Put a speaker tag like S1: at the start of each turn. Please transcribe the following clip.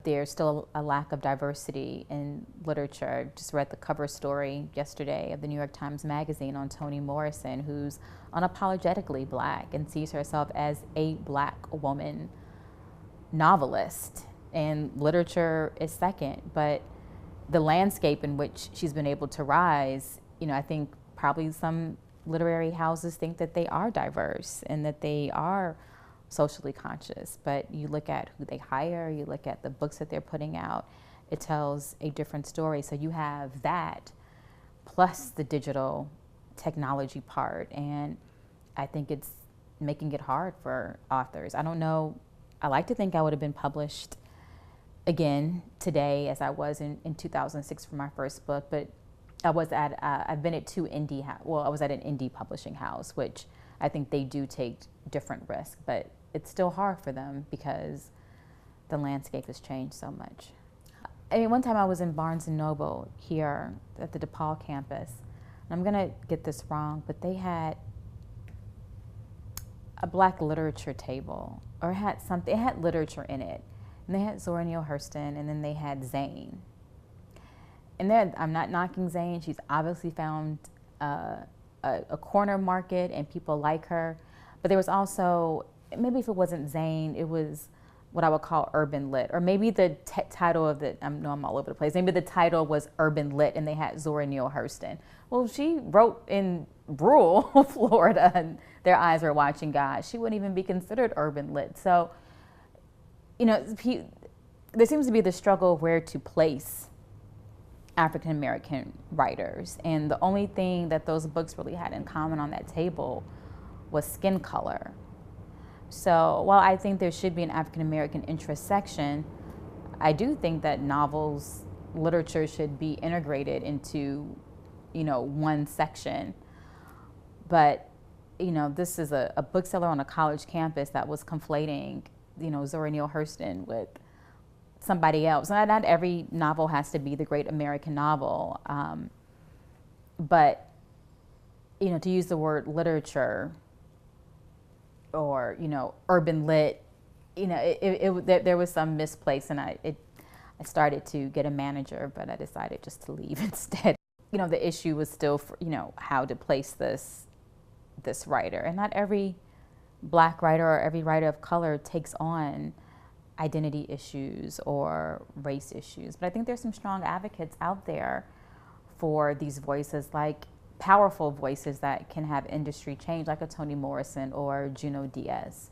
S1: there's still a lack of diversity in literature. Just read the cover story yesterday of the New York Times Magazine on Toni Morrison, who's unapologetically Black and sees herself as a Black woman novelist. And literature is second, but the landscape in which she's been able to rise, I think probably some literary houses think that they are diverse and that they are socially conscious, but you look at who they hire, you look at the books that they're putting out, it tells a different story. So you have that plus the digital technology part, and I think it's making it hard for authors. I don't know, I like to think I would have been published again today as I was in 2006 for my first book, but I've been at two I was at an indie publishing house, which I think they do take different risks, but it's still hard for them because the landscape has changed so much. I mean, one time I was in Barnes & Noble here at the DePaul campus, and I'm gonna get this wrong, but they had a Black literature table, or it had literature in it. And they had Zora Neale Hurston, and then they had Zane. And I'm not knocking Zane, she's obviously found a corner market and people like her. But there was also, maybe if it wasn't Zane, it was what I would call urban lit. Or maybe the title of I'm all over the place. Maybe the title was urban lit and they had Zora Neale Hurston. Well, she wrote in rural Florida and their eyes were watching God. She wouldn't even be considered urban lit. So, there seems to be the struggle of where to place African American writers. And the only thing that those books really had in common on that table was skin color. So while I think there should be an African American interest section, I do think that novels, literature should be integrated into, one section. But, this is a bookseller on a college campus that was conflating, Zora Neale Hurston with somebody else. Not every novel has to be the great American novel, but to use the word literature or urban lit, there was some misplaced, and I started to get a manager, but I decided just to leave instead. The issue was still for, how to place this writer, and not every Black writer or every writer of color takes on identity issues or race issues. But I think there's some strong advocates out there for these voices, like powerful voices that can have industry change, like a Toni Morrison or Junot Diaz.